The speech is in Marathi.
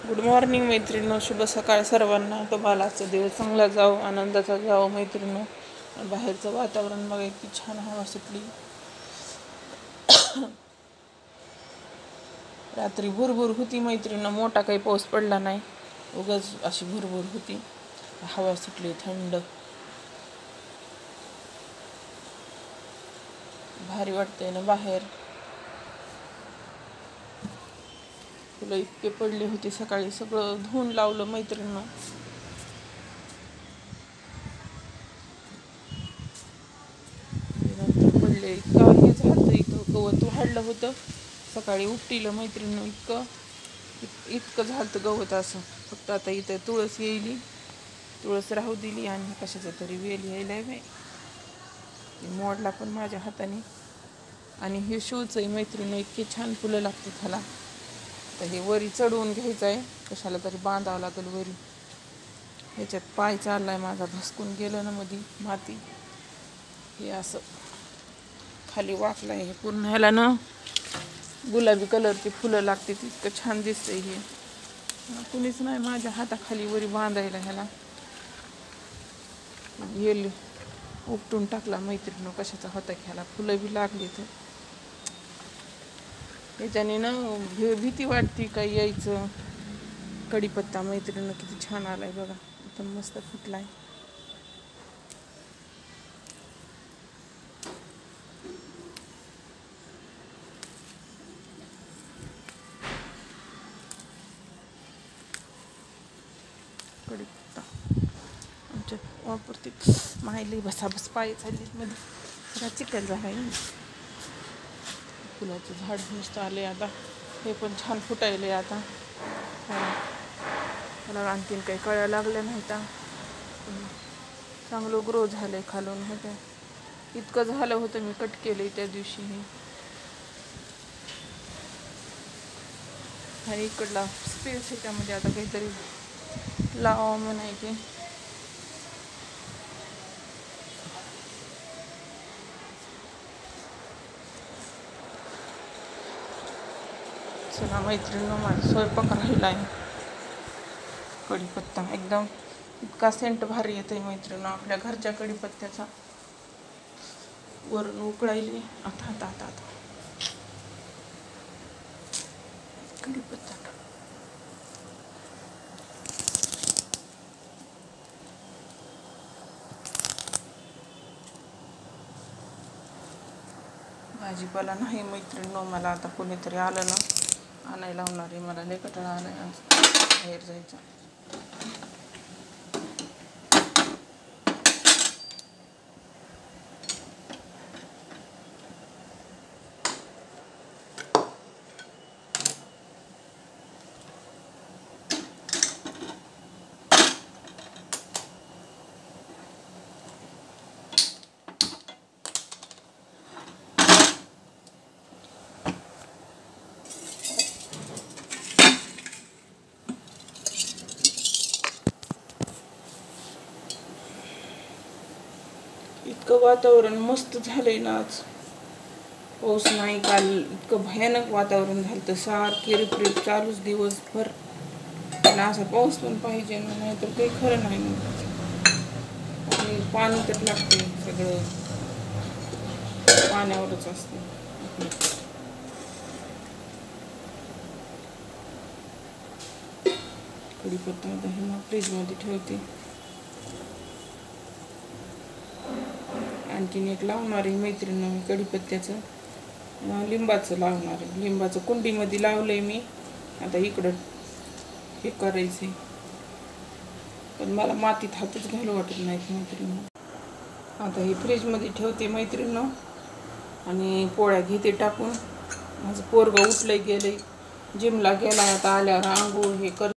गुड मॉर्निंग मैत्रिणींनो, शुभ सकाळ सर्वांना. तुम्हाला आजचा दिवस चांगला जावो, आनंदाचा जावो मैत्रिणींनो. बाहेरचं वातावरण बघा, इतकी छान हवा सुटली. रात्री भुरभुर होती मैत्रिणींनो, मोठा काही पाऊस पडला नाही, उगाच अशी भुरभुर होती. हवा सुटली थंड, भारी वाटतंय ना बाहेर. फुलं इतके पडले होते, सकाळी सगळं धुवून लावलं मैत्रिणींनो. नंतर पडले, इतकं हे झालं, इथं गवत वाढलं होतं. सकाळी उपटीलं मैत्रिणींनो, इतकं झालं गवत असं. फक्त आता इथं तुळस येईली, तुळस राहू दिली आणि कशाचा तरी वेल यायलाय बाई, मोडला पण माझ्या हाताने. आणि हे शोच आहे मैत्रिणींनो, इतके छान फुलं लागते त्याला. तर हे वरी चढवून घ्यायचं आहे, कशाला तरी बांधावं लागेल वरी. ह्याच्यात पाय चाललाय माझा, भसकून गेलं ना मध्ये माती. हे असं खाली वाकलाय. हे पूर्ण ह्याला ना गुलाबी कलरची फुलं लागते, इतकं छान दिसतंय. हे कुणीच नाही माझ्या हाताखाली वरी बांधायला. ह्याला येल उपटून टाकला मैत्रिणींनो, कशाचा होता ह्याला. फुलं बी लागली तर याच्याने ना भीती वाटते काही यायचं. कढीपत्ता मैत्रिणींनो किती छान आलाय बघा, एकदम मस्त फुटलाय. कढीपत्ता आमच्यात वापरते. मायली बसाबस पाय चाललीत मध्ये, जरा चिखल झालाय. फुलाचं झाड नुसतं आले आता. हे पण छान फुटायले आता. मला आणखीन काही कळ्या लागल्या नाहीत. चांगलं ग्रो झालंय खालून. हे काय इतकं झालं होतं, मी कट केलंय त्या दिवशी. हे आणि इकडला स्पेस आहे, त्यामध्ये आता काहीतरी लावा म्हणायचे. चला मैत्रिणींनो, माझा स्वयंपाक राहिला आहे. कढीपत्ता एकदम इतका सेंट भारी येतोय मैत्रिणींनो आपल्या घरच्या कढीपत्त्याचा. वरून उकळायली आता आता आता आता कढीपत्ता. भाजीपाला नाही मैत्रिणींनो, मला आता कोणीतरी आलं ना आणायला लावणार आहे. मला लय कंटाळा आलाय आज बाहेर जायचं. इतकं वातावरण मस्त झालंय ना आज. पाऊस नाही, काल इतकं भयानक वातावरण झालं, तर सारखी रिपरिप चालूच दिवसभर. आणि असा पाऊस पण पाहिजे ना, नाही तर काही खरं नाही. आणि पाणी तर लागते, सगळं पाण्यावरच असते. कढीपत्ता आता हे मग फ्रीजमध्ये ठेवते. आणखीन एक लावणार आहे मैत्रिणींनो मी कढीपत्त्याचं, लिंबाचं लावणार आहे. लिंबाचं कुंडीमध्ये लावलंय मी. आता इकडं हे करायचंय, पण मला मातीत हातच घालू वाटत नाहीत मैत्रिणींनो. आता हे फ्रीजमध्ये ठेवते मैत्रिणींनो, आणि पोळ्या घेते टाकून. माझं पोरगं उठलंय, गेलंय जिमला गेलाय. आता आल्यावर आंघोळ हे कर